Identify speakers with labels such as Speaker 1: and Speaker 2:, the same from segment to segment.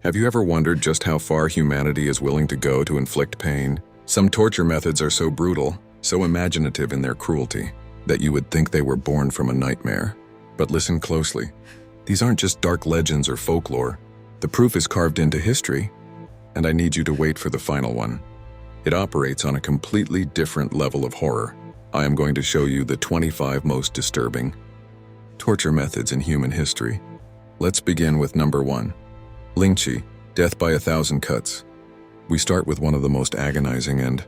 Speaker 1: Have you ever wondered just how far humanity is willing to go to inflict pain? Some torture methods are so brutal, so imaginative in their cruelty, that you would think they were born from a nightmare. But listen closely. These aren't just dark legends or folklore. The proof is carved into history, and I need you to wait for the final one. It operates on a completely different level of horror. I am going to show you the 25 most disturbing torture methods in human history. Let's begin with number 1. Lynching, death by 1,000 cuts. We start with one of the most agonizing and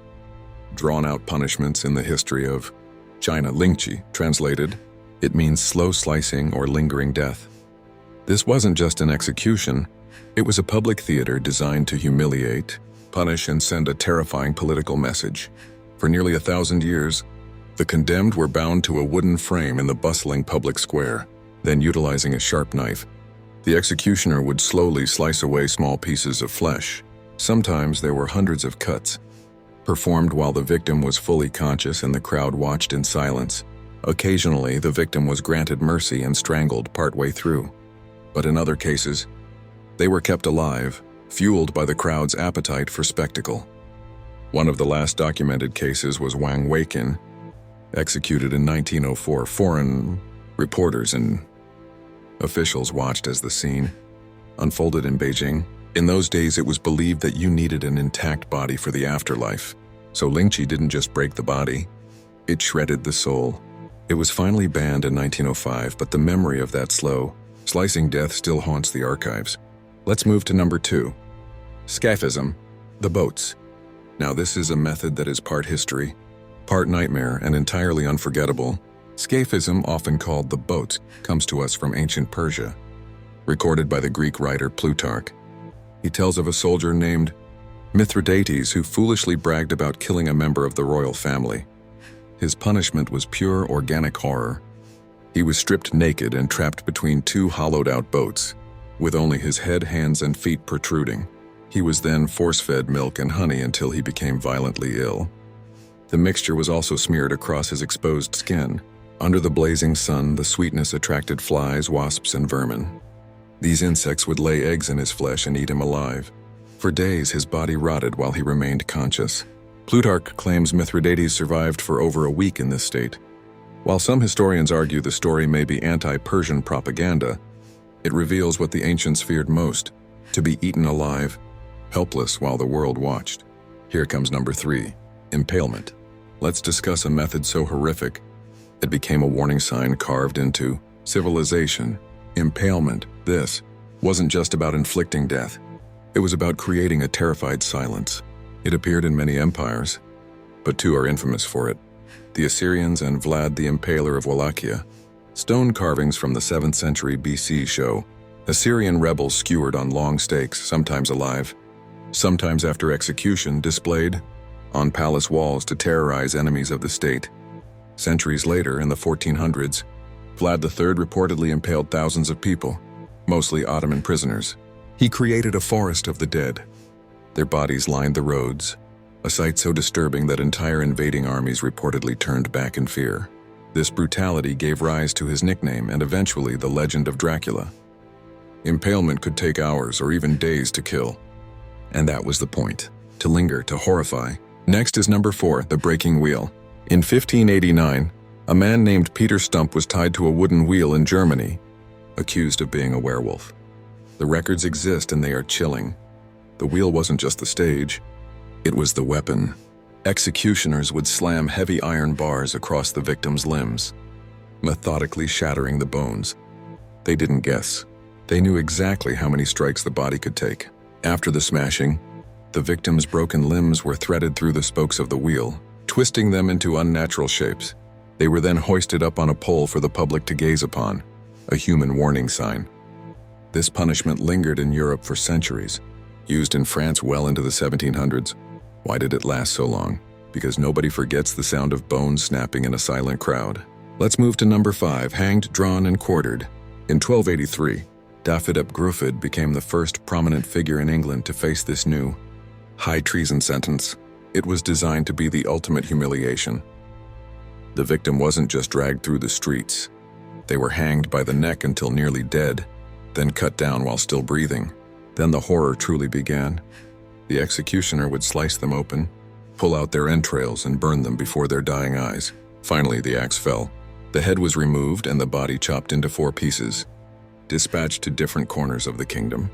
Speaker 1: drawn-out punishments in the history of China. Lynching, translated, it means slow slicing or lingering death. This wasn't just an execution, it was a public theater designed to humiliate, punish, and send a terrifying political message. For nearly 1,000 years, the condemned were bound to a wooden frame in the bustling public square. Then, utilizing a sharp knife, the executioner would slowly slice away small pieces of flesh. Sometimes there were hundreds of cuts, performed while the victim was fully conscious and the crowd watched in silence. Occasionally, the victim was granted mercy and strangled partway through. But in other cases, they were kept alive, fueled by the crowd's appetite for spectacle. One of the last documented cases was Wang Weiqin, executed in 1904. Foreign reporters and officials watched as the scene unfolded in Beijing. In those days, it was believed that you needed an intact body for the afterlife. So lynching didn't just break the body, it shredded the soul. It was finally banned in 1905, but the memory of that slow, slicing death still haunts the archives. Let's move to number 2. Scafism, the boats. Now this is a method that is part history, part nightmare, and entirely unforgettable. Scafism, often called the boats, comes to us from ancient Persia. Recorded by the Greek writer Plutarch. He tells of a soldier named Mithridates who foolishly bragged about killing a member of the royal family. His punishment was pure organic horror. He was stripped naked and trapped between 2 hollowed-out boats, with only his head, hands, and feet protruding. He was then force-fed milk and honey until he became violently ill. The mixture was also smeared across his exposed skin. Under the blazing sun, the sweetness attracted flies, wasps, and vermin. These insects would lay eggs in his flesh and eat him alive. For days, his body rotted while he remained conscious. Plutarch claims Mithridates survived for over a week in this state. While some historians argue the story may be anti-Persian propaganda, it reveals what the ancients feared most: to be eaten alive, helpless while the world watched. Here comes number 3, impalement. Let's discuss a method so horrific, it became a warning sign carved into civilization. Impalement. This wasn't just about inflicting death. It was about creating a terrified silence. It appeared in many empires, but 2 are infamous for it: the Assyrians and Vlad the Impaler of Wallachia. Stone carvings from the 7th century BC show Assyrian rebels skewered on long stakes, sometimes alive, sometimes after execution, displayed on palace walls to terrorize enemies of the state. Centuries later, in the 1400s, Vlad III reportedly impaled thousands of people, mostly Ottoman prisoners. He created a forest of the dead. Their bodies lined the roads, a sight so disturbing that entire invading armies reportedly turned back in fear. This brutality gave rise to his nickname and eventually the legend of Dracula. Impalement could take hours or even days to kill. And that was the point: to linger, to horrify. Next is number 4, the breaking wheel. In 1589, a man named Peter Stump was tied to a wooden wheel in Germany, accused of being a werewolf. The records exist and they are chilling. The wheel wasn't just the stage, it was the weapon. Executioners would slam heavy iron bars across the victim's limbs, methodically shattering the bones. They didn't guess. They knew exactly how many strikes the body could take. After the smashing, the victim's broken limbs were threaded through the spokes of the wheel, twisting them into unnatural shapes. They were then hoisted up on a pole for the public to gaze upon, a human warning sign. This punishment lingered in Europe for centuries, used in France well into the 1700s. Why did it last so long? Because nobody forgets the sound of bones snapping in a silent crowd. Let's move to number 5, hanged, drawn, and quartered. In 1283, Dafydd ap Gruffudd became the first prominent figure in England to face this new high treason sentence. It was designed to be the ultimate humiliation. The victim wasn't just dragged through the streets. They were hanged by the neck until nearly dead, then cut down while still breathing. Then the horror truly began. The executioner would slice them open, pull out their entrails, and burn them before their dying eyes. Finally, the axe fell. The head was removed and the body chopped into 4 pieces, dispatched to different corners of the kingdom.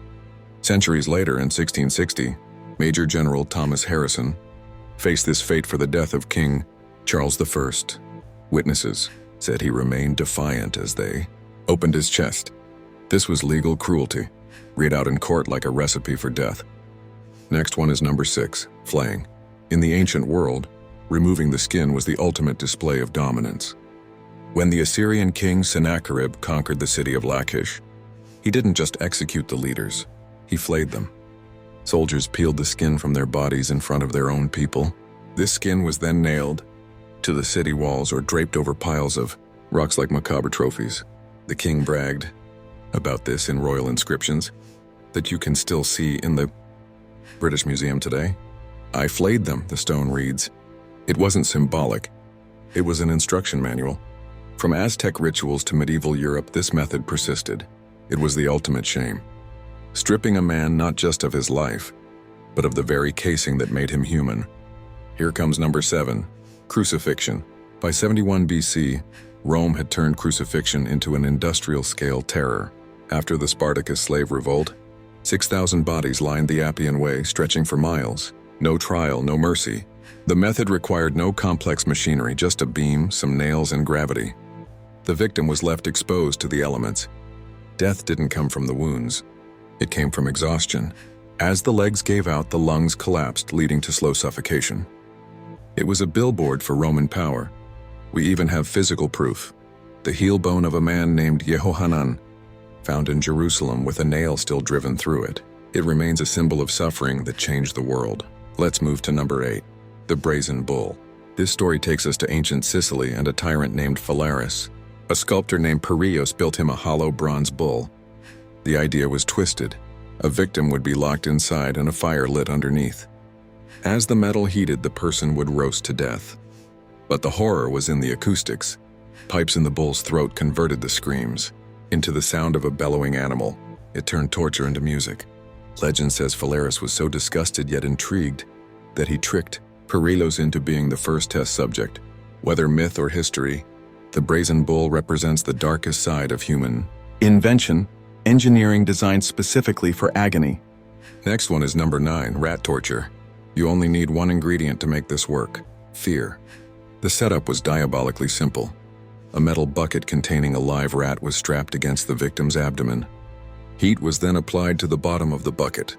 Speaker 1: Centuries later, in 1660, Major General Thomas Harrison faced this fate for the death of King Charles I. Witnesses said he remained defiant as they opened his chest. This was legal cruelty, read out in court like a recipe for death. Next one is number 6, flaying. In the ancient world, removing the skin was the ultimate display of dominance. When the Assyrian king Sennacherib conquered the city of Lachish, he didn't just execute the leaders, he flayed them. Soldiers peeled the skin from their bodies in front of their own people. This skin was then nailed to the city walls or draped over piles of rocks like macabre trophies. The king bragged about this in royal inscriptions that you can still see in the British Museum today. "I flayed them," the stone reads. It wasn't symbolic. It was an instruction manual. From Aztec rituals to medieval Europe, this method persisted. It was the ultimate shame. Stripping a man not just of his life, but of the very casing that made him human. Here comes number 7, crucifixion. By 71 BC, Rome had turned crucifixion into an industrial-scale terror. After the Spartacus slave revolt, 6,000 bodies lined the Appian Way, stretching for miles. No trial, no mercy. The method required no complex machinery, just a beam, some nails, and gravity. The victim was left exposed to the elements. Death didn't come from the wounds. It came from exhaustion. As the legs gave out, the lungs collapsed, leading to slow suffocation. It was a billboard for Roman power. We even have physical proof. The heel bone of a man named Yehohanan, found in Jerusalem with a nail still driven through it. It remains a symbol of suffering that changed the world. Let's move to number 8, the brazen bull. This story takes us to ancient Sicily and a tyrant named Phalaris. A sculptor named Peiros built him a hollow bronze bull. The idea was twisted. A victim would be locked inside and a fire lit underneath. As the metal heated, the person would roast to death. But the horror was in the acoustics. Pipes in the bull's throat converted the screams into the sound of a bellowing animal. It turned torture into music. Legend says Phalaris was so disgusted yet intrigued that he tricked Peiros into being the first test subject. Whether myth or history, the brazen bull represents the darkest side of human invention, engineering designed specifically for agony. Next one is number 9, rat torture. You only need one ingredient to make this work: fear. The setup was diabolically simple. A metal bucket containing a live rat was strapped against the victim's abdomen. Heat was then applied to the bottom of the bucket.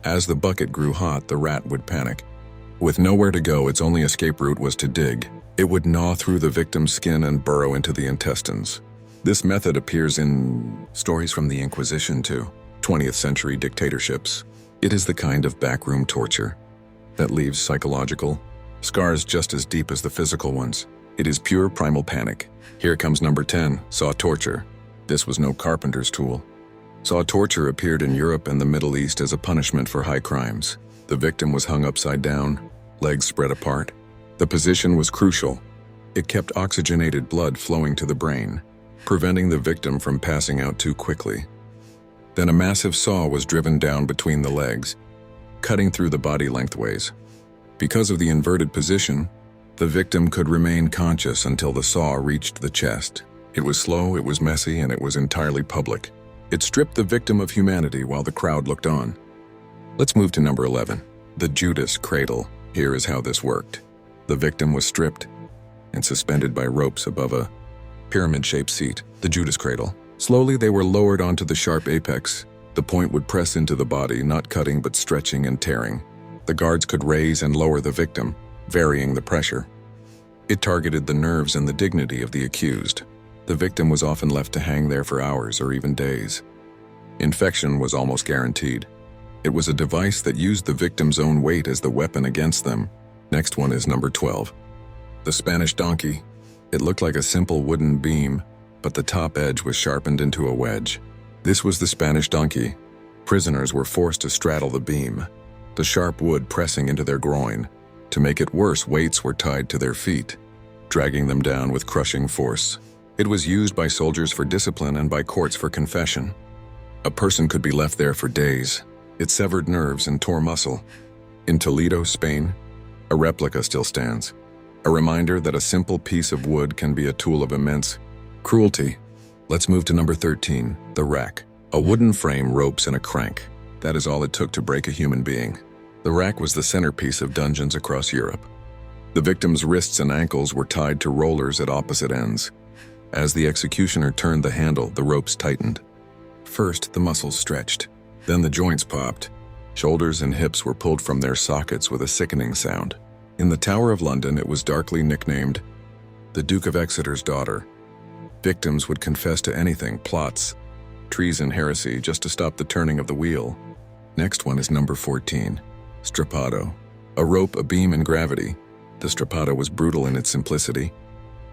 Speaker 1: As the bucket grew hot, the rat would panic. With nowhere to go, its only escape route was to dig. It would gnaw through the victim's skin and burrow into the intestines. This method appears in stories from the Inquisition to 20th century dictatorships. It is the kind of backroom torture that leaves psychological scars just as deep as the physical ones. It is pure primal panic. Here comes number 10, saw torture. This was no carpenter's tool. Saw torture appeared in Europe and the Middle East as a punishment for high crimes. The victim was hung upside down, legs spread apart. The position was crucial. It kept oxygenated blood flowing to the brain, preventing the victim from passing out too quickly. Then a massive saw was driven down between the legs, cutting through the body lengthways. Because of the inverted position, the victim could remain conscious until the saw reached the chest. It was slow, it was messy, and it was entirely public. It stripped the victim of humanity while the crowd looked on. Let's move to number 11, the Judas cradle. Here is how this worked. The victim was stripped and suspended by ropes above a pyramid-shaped seat, the Judas cradle. Slowly, they were lowered onto the sharp apex. The point would press into the body, not cutting but stretching and tearing. The guards could raise and lower the victim, varying the pressure. It targeted the nerves and the dignity of the accused. The victim was often left to hang there for hours or even days. Infection was almost guaranteed. It was a device that used the victim's own weight as the weapon against them. Next one is number 12, the Spanish donkey. It looked like a simple wooden beam, but the top edge was sharpened into a wedge. This was the Spanish donkey. Prisoners were forced to straddle the beam, the sharp wood pressing into their groin. To make it worse, weights were tied to their feet, dragging them down with crushing force. It was used by soldiers for discipline and by courts for confession. A person could be left there for days. It severed nerves and tore muscle. In Toledo, Spain, a replica still stands. A reminder that a simple piece of wood can be a tool of immense cruelty. Let's move to number 13, the rack. A wooden frame, ropes, and a crank. That is all it took to break a human being. The rack was the centerpiece of dungeons across Europe. The victim's wrists and ankles were tied to rollers at opposite ends. As the executioner turned the handle, the ropes tightened. First, the muscles stretched. Then the joints popped. Shoulders and hips were pulled from their sockets with a sickening sound. In the Tower of London, it was darkly nicknamed the Duke of Exeter's daughter. Victims would confess to anything, plots, treason, heresy, just to stop the turning of the wheel. Next one is number 14, strapado. A rope, a beam, and gravity. The strapado was brutal in its simplicity.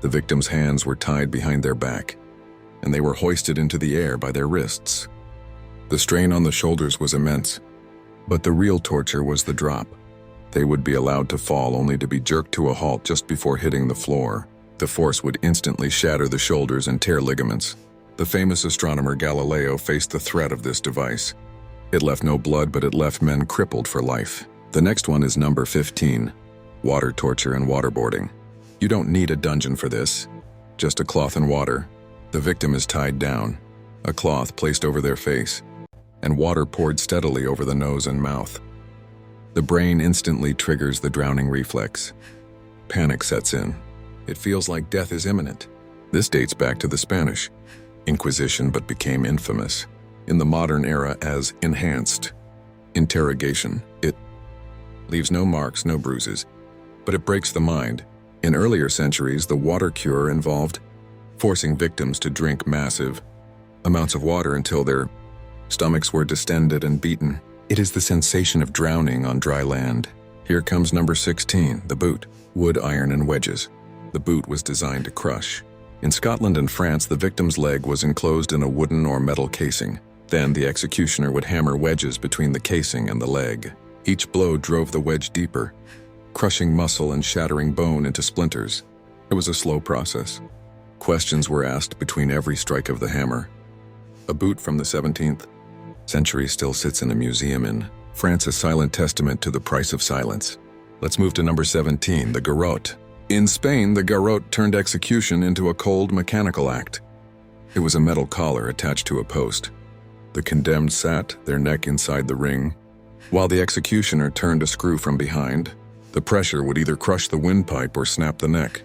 Speaker 1: The victim's hands were tied behind their back, and they were hoisted into the air by their wrists. The strain on the shoulders was immense, but the real torture was the drop. They would be allowed to fall only to be jerked to a halt just before hitting the floor. The force would instantly shatter the shoulders and tear ligaments. The famous astronomer Galileo faced the threat of this device. It left no blood, but it left men crippled for life. The next one is number 15, water torture and waterboarding. You don't need a dungeon for this, just a cloth and water. The victim is tied down, a cloth placed over their face, and water poured steadily over the nose and mouth. The brain instantly triggers the drowning reflex. Panic sets in. It feels like death is imminent. This dates back to the Spanish Inquisition, but became infamous in the modern era as enhanced interrogation. It leaves no marks, no bruises, but it breaks the mind. In earlier centuries, the water cure involved forcing victims to drink massive amounts of water until their stomachs were distended and beaten. It is the sensation of drowning on dry land. Here comes number 16, the boot. Wood, iron, and wedges. The boot was designed to crush. In Scotland and France, the victim's leg was enclosed in a wooden or metal casing. Then the executioner would hammer wedges between the casing and the leg. Each blow drove the wedge deeper, crushing muscle and shattering bone into splinters. It was a slow process. Questions were asked between every strike of the hammer. A boot from the 17th century still sits in a museum in France, a silent testament to the price of silence. Let's move to number 17, the garrote. In Spain, the garrote turned execution into a cold mechanical act. It was a metal collar attached to a post. The condemned sat, their neck inside the ring, while the executioner turned a screw from behind. The pressure would either crush the windpipe or snap the neck.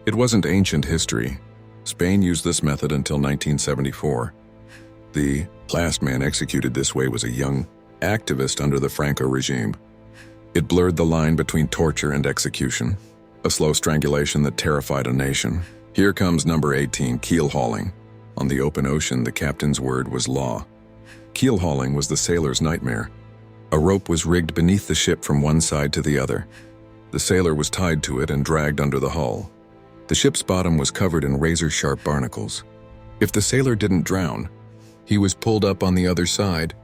Speaker 1: It wasn't ancient history. Spain used this method until 1974. The last man executed this way was a young activist under the Franco regime. It blurred the line between torture and execution, a slow strangulation that terrified a nation. Here comes number 18, keel hauling. On the open ocean, the captain's word was law. Keel hauling was the sailor's nightmare. A rope was rigged beneath the ship from one side to the other. The sailor was tied to it and dragged under the hull. The ship's bottom was covered in razor-sharp barnacles. If the sailor didn't drown, he was pulled up on the other side,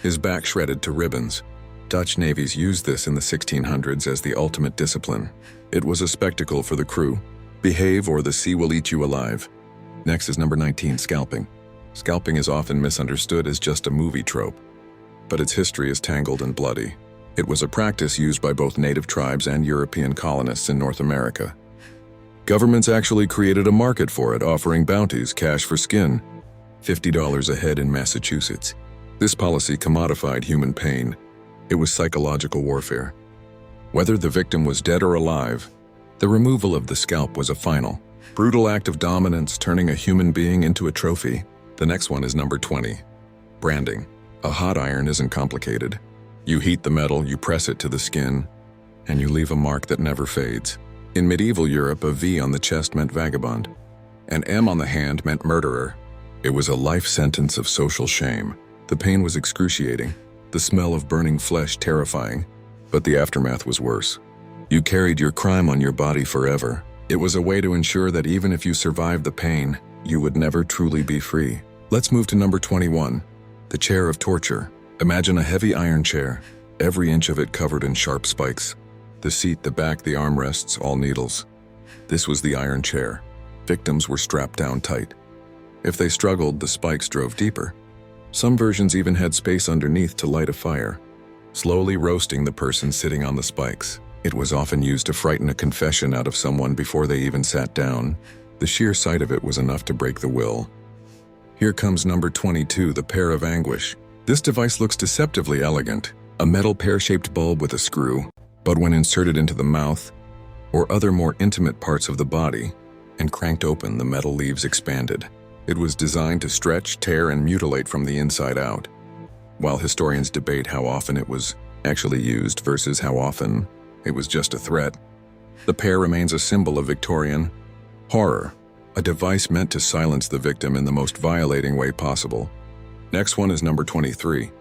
Speaker 1: his back shredded to ribbons. Dutch navies used this in the 1600s as the ultimate discipline. It was a spectacle for the crew. Behave or the sea will eat you alive. Next is number 19, scalping. Scalping is often misunderstood as just a movie trope, but its history is tangled and bloody. It was a practice used by both native tribes and European colonists in North America. Governments actually created a market for it, offering bounties, cash for skin, $50 a head in Massachusetts. This policy commodified human pain. It was psychological warfare. Whether the victim was dead or alive, the removal of the scalp was a final, brutal act of dominance, turning a human being into a trophy. The next one is number 20, branding. A hot iron isn't complicated. You heat the metal, you press it to the skin, and you leave a mark that never fades. In medieval Europe, a V on the chest meant vagabond. An M on the hand meant murderer. It was a life sentence of social shame. The pain was excruciating, the smell of burning flesh terrifying, but the aftermath was worse. You carried your crime on your body forever. It was a way to ensure that even if you survived the pain, you would never truly be free. Let's move to number 21, the chair of torture. Imagine a heavy iron chair, every inch of it covered in sharp spikes. The seat, the back, the armrests, all needles. This was the iron chair. Victims were strapped down tight. If they struggled, the spikes drove deeper. Some versions even had space underneath to light a fire, slowly roasting the person sitting on the spikes. It was often used to frighten a confession out of someone before they even sat down. The sheer sight of it was enough to break the will. Here comes number 22, the pear of anguish. This device looks deceptively elegant, a metal pear-shaped bulb with a screw, but when inserted into the mouth or other more intimate parts of the body and cranked open, the metal leaves expanded. It was designed to stretch, tear, and mutilate from the inside out. While historians debate how often it was actually used versus how often it was just a threat, the pear remains a symbol of Victorian horror, a device meant to silence the victim in the most violating way possible. Next one is number 23,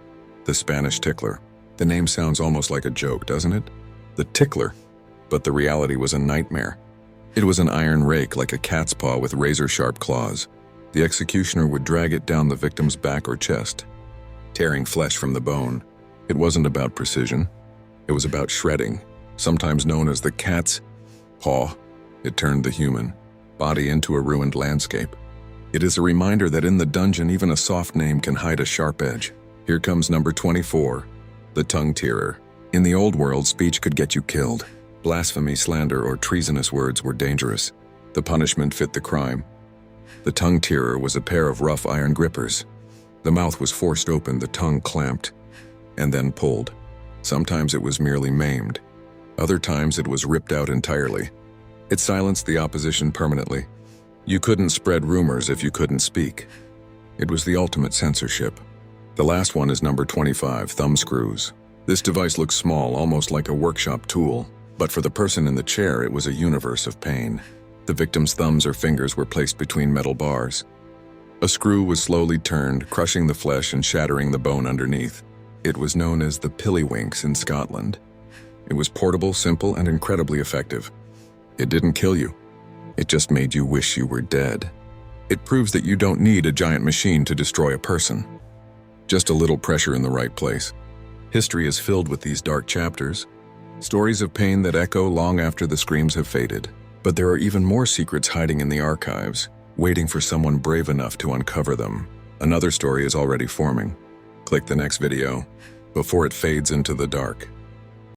Speaker 1: the Spanish tickler. The name sounds almost like a joke, doesn't it? The tickler, but the reality was a nightmare. It was an iron rake like a cat's paw with razor-sharp claws. The executioner would drag it down the victim's back or chest, tearing flesh from the bone. It wasn't about precision. It was about shredding, sometimes known as the cat's paw. It turned the human body into a ruined landscape. It is a reminder that in the dungeon, even a soft name can hide a sharp edge. Here comes number 24, the tongue-tearer. In the old world, speech could get you killed. Blasphemy, slander, or treasonous words were dangerous. The punishment fit the crime. The tongue-tearer was a pair of rough iron grippers. The mouth was forced open, the tongue clamped, and then pulled. Sometimes it was merely maimed. Other times it was ripped out entirely. It silenced the opposition permanently. You couldn't spread rumors if you couldn't speak. It was the ultimate censorship. The last one is number 25, thumb screws. This device looks small, almost like a workshop tool, but for the person in the chair, it was a universe of pain. The victim's thumbs or fingers were placed between metal bars. A screw was slowly turned, crushing the flesh and shattering the bone underneath. It was known as the pillywinks in Scotland. It was portable, simple, and incredibly effective. It didn't kill you. It just made you wish you were dead. It proves that you don't need a giant machine to destroy a person. Just a little pressure in the right place. History is filled with these dark chapters, stories of pain that echo long after the screams have faded. But there are even more secrets hiding in the archives, waiting for someone brave enough to uncover them. Another story is already forming. Click the next video before it fades into the dark.